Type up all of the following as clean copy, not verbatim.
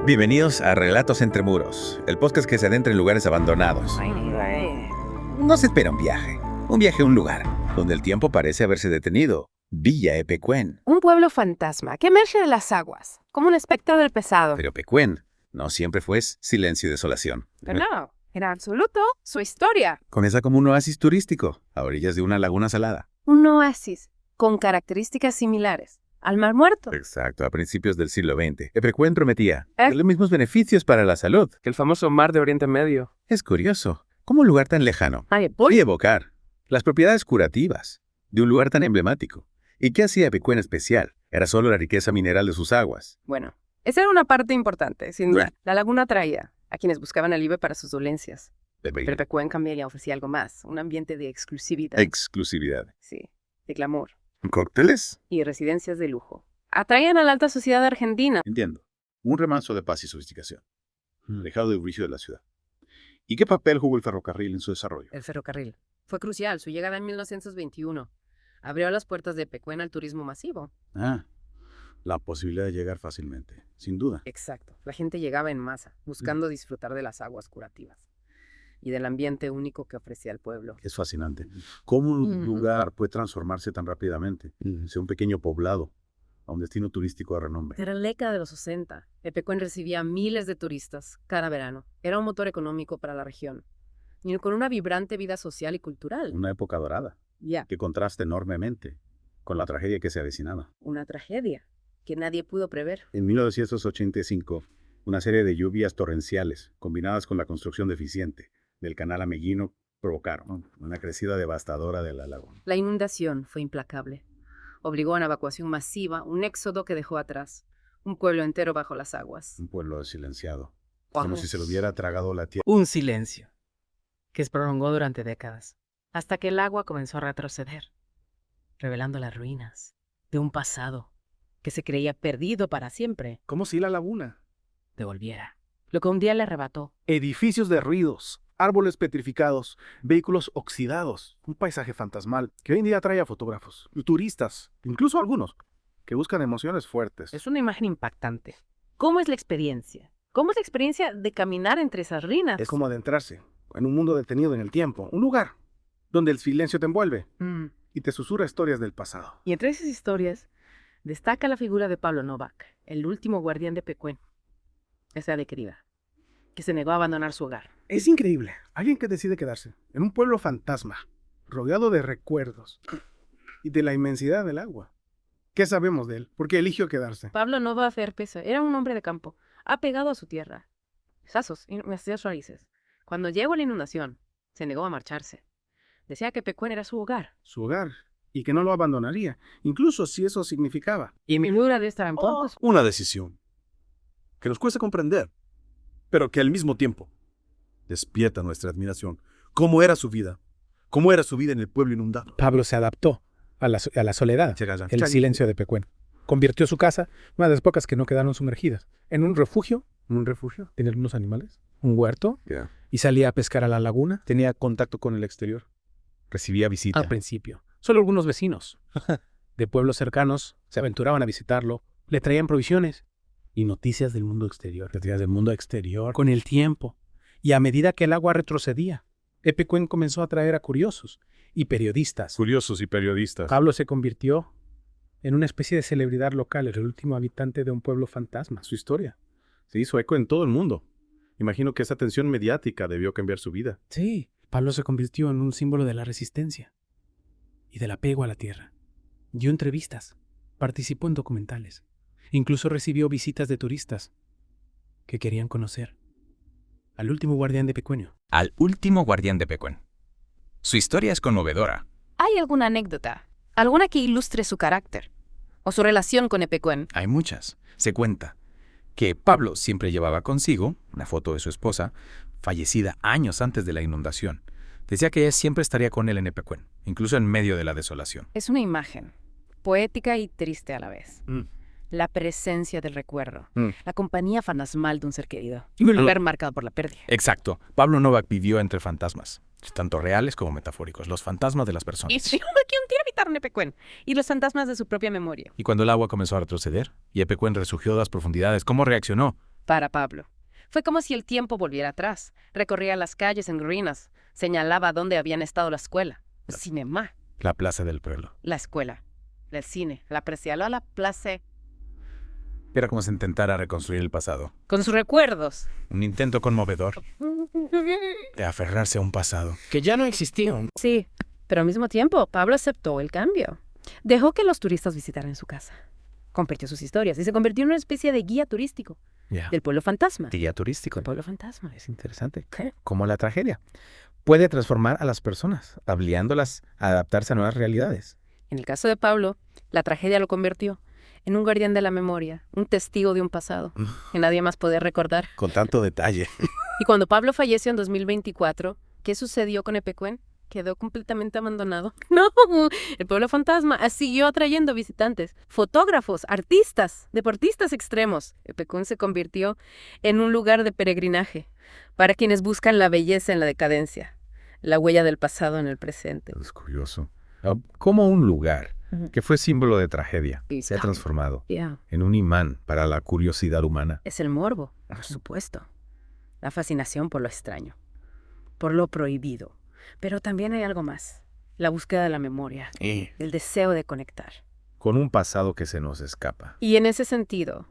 Bienvenidos a Relatos Entre Muros, el podcast que se adentra en lugares abandonados. No se espera un viaje a un lugar donde el tiempo parece haberse detenido. Villa Epecuén. Un pueblo fantasma que emerge de las aguas, como un espectro del pasado. Pero Epecuén no siempre fue silencio y desolación. Pero no, era absoluto su historia. Comienza como un oasis turístico, a orillas de una laguna salada. Un oasis con características similares al Mar Muerto. Exacto, a principios del siglo XX. Epecuén prometía los mismos beneficios para la salud que el famoso mar de Oriente Medio. Es curioso, ¿cómo un lugar tan lejano puede evocar las propiedades curativas de un lugar tan emblemático? ¿Y qué hacía Epecuén especial? ¿Era solo la riqueza mineral de sus aguas? Bueno, esa era una parte importante, sin duda. La laguna atraía a quienes buscaban alivio para sus dolencias. Pero Epecuén también ofrecía algo más, un ambiente de exclusividad. Exclusividad. Sí, de glamour. ¿Cócteles? Y residencias de lujo. Atraían a la alta sociedad argentina. Entiendo. Un remanso de paz y sofisticación, alejado del bullicio de la ciudad. ¿Y qué papel jugó el ferrocarril en su desarrollo? El ferrocarril. Fue crucial. Su llegada en 1921 abrió las puertas de Epecuén al turismo masivo. La posibilidad de llegar fácilmente, sin duda. Exacto. La gente llegaba en masa, buscando disfrutar de las aguas curativas y del ambiente único que ofrecía el pueblo. Es fascinante. ¿Cómo un lugar puede transformarse tan rápidamente? Sea un pequeño poblado a un destino turístico de renombre. Era la década de los 60. Epecuén recibía miles de turistas cada verano. Era un motor económico para la región, y con una vibrante vida social y cultural. Una época dorada, que contrasta enormemente con la tragedia que se avecinaba. Una tragedia que nadie pudo prever. En 1985, una serie de lluvias torrenciales, combinadas con la construcción deficiente del canal Ameghino, provocaron una crecida devastadora de la laguna. La inundación fue implacable. Obligó a una evacuación masiva, un éxodo que dejó atrás un pueblo entero bajo las aguas. Un pueblo silenciado, como si se lo hubiera tragado la tierra. Un silencio que se prolongó durante décadas, hasta que el agua comenzó a retroceder, revelando las ruinas de un pasado que se creía perdido para siempre. Como si la laguna devolviera lo que un día le arrebató. Edificios derruidos, árboles petrificados, vehículos oxidados, un paisaje fantasmal que hoy en día atrae a fotógrafos, turistas, incluso algunos, que buscan emociones fuertes. Es una imagen impactante. ¿Cómo es la experiencia? ¿Cómo es la experiencia de caminar entre esas ruinas? Es como adentrarse en un mundo detenido en el tiempo, un lugar donde el silencio te envuelve y te susurra historias del pasado. Y entre esas historias destaca la figura de Pablo Novak, el último guardián de Epecuén, esa de querida, que se negó a abandonar su hogar. Es increíble. Alguien que decide quedarse en un pueblo fantasma, rodeado de recuerdos y de la inmensidad del agua. ¿Qué sabemos de él? ¿Por qué eligió quedarse? Pablo Novak Herpesa era un hombre de campo, apegado a su tierra. Sazos y sus raíces. Cuando llegó la inundación, se negó a marcharse. Decía que Epecuén era su hogar. Su hogar. Y que no lo abandonaría, incluso si eso significaba. Y mi figura de estar en puntos. Una decisión que nos cuesta comprender, pero que al mismo tiempo despierta nuestra admiración. ¿Cómo era su vida? ¿Cómo era su vida en el pueblo inundado? Pablo se adaptó a la soledad, el silencio de Epecuén. Convirtió su casa, una de las pocas que no quedaron sumergidas, en un refugio. ¿Un refugio? Tenía algunos animales, un huerto, y salía a pescar a la laguna. Tenía contacto con el exterior. Recibía visita. Al principio. Solo algunos vecinos de pueblos cercanos se aventuraban a visitarlo, le traían provisiones y noticias del mundo exterior. Noticias del mundo exterior. Con el tiempo, y a medida que el agua retrocedía, Epecuén comenzó a atraer a curiosos y periodistas. Curiosos y periodistas. Pablo se convirtió en una especie de celebridad local, el último habitante de un pueblo fantasma. Su historia se hizo eco en todo el mundo. Imagino que esa atención mediática debió cambiar su vida. Sí, Pablo se convirtió en un símbolo de la resistencia y del apego a la tierra. Dio entrevistas, participó en documentales, incluso recibió visitas de turistas que querían conocer al último guardián de Epecuén. Al último guardián de Epecuén. Su historia es conmovedora. ¿Hay alguna anécdota? ¿Alguna que ilustre su carácter? ¿O su relación con Epecuén? Hay muchas. Se cuenta que Pablo siempre llevaba consigo una foto de su esposa, fallecida años antes de la inundación. Decía que ella siempre estaría con él en Epecuén, incluso en medio de la desolación. Es una imagen, poética y triste a la vez. La presencia del recuerdo, la compañía fantasmal de un ser querido, y un lugar marcado por la pérdida. Exacto. Pablo Novak vivió entre fantasmas, tanto reales como metafóricos, los fantasmas de las personas. Y si un día habitaron Epecuén, y los fantasmas de su propia memoria. Y cuando el agua comenzó a retroceder, y Epecuén resurgió de las profundidades, ¿cómo reaccionó? Para Pablo, fue como si el tiempo volviera atrás. Recorría las calles en ruinas, señalaba dónde habían estado la escuela, el cinema, La plaza del pueblo. la escuela, el cine, la apreciaba la plaza, Era como si intentara reconstruir el pasado. con sus recuerdos. Un intento conmovedor de aferrarse a un pasado. Que ya no existía. Sí, pero al mismo tiempo, Pablo aceptó el cambio. Dejó que los turistas visitaran su casa. Compartió sus historias y se convirtió en una especie de guía turístico Ya. del pueblo fantasma. Guía turístico. El pueblo fantasma. Es interesante. ¿Qué? Como la tragedia puede transformar a las personas, obligándolas a adaptarse a nuevas realidades. En el caso de Pablo, la tragedia lo convirtió en un guardián de la memoria, un testigo de un pasado que nadie más podía recordar. Con tanto detalle. Y cuando Pablo falleció en 2024, ¿qué sucedió con Epecuén? Quedó completamente abandonado. No, el pueblo fantasma siguió atrayendo visitantes, fotógrafos, artistas, deportistas extremos. Epecuén se convirtió en un lugar de peregrinaje para quienes buscan la belleza en la decadencia, la huella del pasado en el presente. Es curioso. Como un lugar que fue símbolo de tragedia Y- se ha transformado Ya, en un imán para la curiosidad humana. es el morbo, por supuesto. La fascinación por lo extraño, por lo prohibido. Pero también hay algo más. La búsqueda de la memoria, el deseo de conectar. Con un pasado que se nos escapa. Y en ese sentido,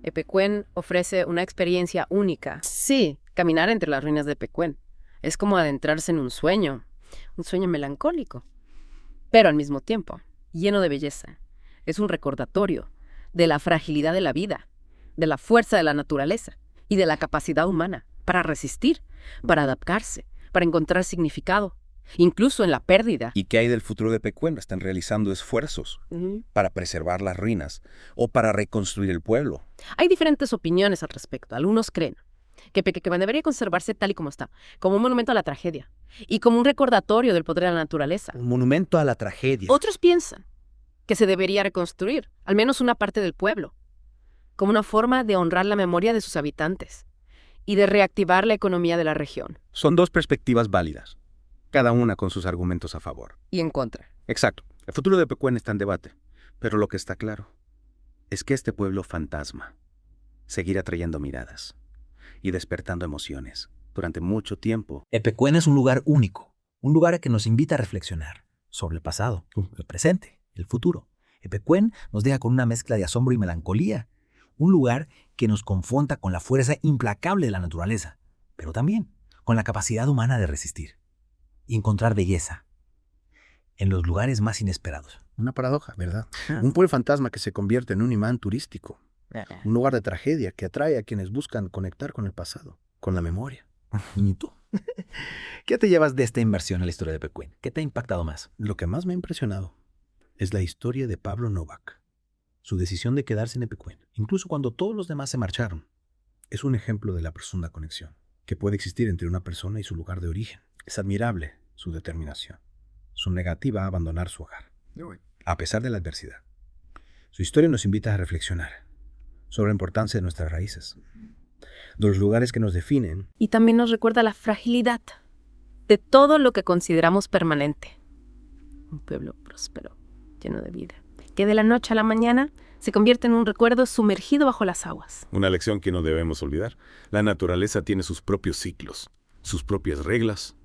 Epecuén ofrece una experiencia única. Sí, caminar entre las ruinas de Epecuén. Es como adentrarse en un sueño melancólico, pero al mismo tiempo lleno de belleza. Es un recordatorio de la fragilidad de la vida, de la fuerza de la naturaleza y de la capacidad humana para resistir, para adaptarse, para encontrar significado, incluso en la pérdida. ¿Y qué hay del futuro de Epecuén? ¿Están realizando esfuerzos para preservar las ruinas o para reconstruir el pueblo? Hay diferentes opiniones al respecto. Algunos creen que Epecuén debería conservarse tal y como está, como un monumento a la tragedia y como un recordatorio del poder de la naturaleza. Un monumento a la tragedia. Otros piensan que se debería reconstruir, al menos una parte del pueblo, como una forma de honrar la memoria de sus habitantes y de reactivar la economía de la región. Son dos perspectivas válidas, cada una con sus argumentos a favor. Y en contra. Exacto. El futuro de Epecuén está en debate, pero lo que está claro es que este pueblo fantasma seguirá atrayendo miradas y despertando emociones durante mucho tiempo. Epecuén es un lugar único, un lugar que nos invita a reflexionar sobre el pasado, el presente, el futuro. Epecuén nos deja con una mezcla de asombro y melancolía, un lugar que nos confronta con la fuerza implacable de la naturaleza, pero también con la capacidad humana de resistir y encontrar belleza en los lugares más inesperados. Una paradoja, ¿verdad? Un pueblo fantasma que se convierte en un imán turístico. Un lugar de tragedia que atrae a quienes buscan conectar con el pasado, con la memoria. ¿Y tú? ¿Qué te llevas de esta inversión a la historia de Epecuén? ¿Qué te ha impactado más? Lo que más me ha impresionado es la historia de Pablo Novak. Su decisión de quedarse en Epecuén, incluso cuando todos los demás se marcharon, es un ejemplo de la profunda conexión que puede existir entre una persona y su lugar de origen. Es admirable su determinación, su negativa a abandonar su hogar, a pesar de la adversidad. Su historia nos invita a reflexionar sobre la importancia de nuestras raíces, de los lugares que nos definen. Y también nos recuerda la fragilidad de todo lo que consideramos permanente. Un pueblo próspero, lleno de vida, que de la noche a la mañana se convierte en un recuerdo sumergido bajo las aguas. Una lección que no debemos olvidar. La naturaleza tiene sus propios ciclos, sus propias reglas.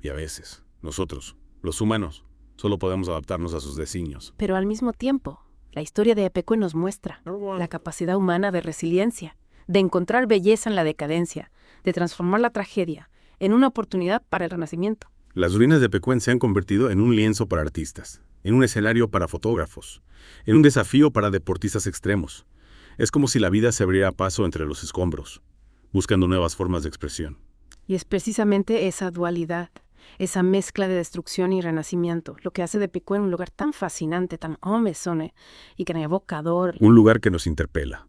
Y a veces, nosotros, los humanos, solo podemos adaptarnos a sus designios. Pero al mismo tiempo, la historia de Epecuén nos muestra la capacidad humana de resiliencia, de encontrar belleza en la decadencia, de transformar la tragedia en una oportunidad para el renacimiento. Las ruinas de Epecuén se han convertido en un lienzo para artistas, en un escenario para fotógrafos, en un desafío para deportistas extremos. Es como si la vida se abriera paso entre los escombros, buscando nuevas formas de expresión. Y es precisamente esa dualidad, esa mezcla de destrucción y renacimiento, lo que hace de Epecuén un lugar tan fascinante, tan homesone y tan evocador. Un lugar que nos interpela,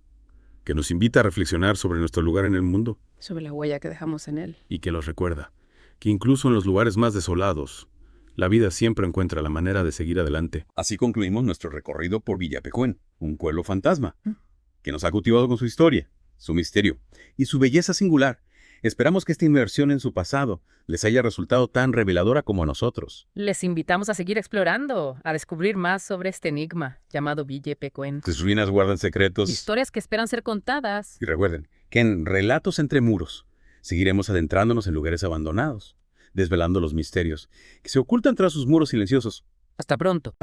que nos invita a reflexionar sobre nuestro lugar en el mundo Sobre la huella que dejamos en él. y que nos recuerda que incluso en los lugares más desolados, la vida siempre encuentra la manera de seguir adelante. Así concluimos nuestro recorrido por Villa Epecuén, un pueblo fantasma, que nos ha cautivado con su historia, su misterio y su belleza singular. Esperamos que esta inmersión en su pasado les haya resultado tan reveladora como a nosotros. Les invitamos a seguir explorando, a descubrir más sobre este enigma llamado Villa Epecuén. Sus ruinas guardan secretos. Historias que esperan ser contadas. Y recuerden que en Relatos entre Muros seguiremos adentrándonos en lugares abandonados, desvelando los misterios que se ocultan tras sus muros silenciosos. Hasta pronto.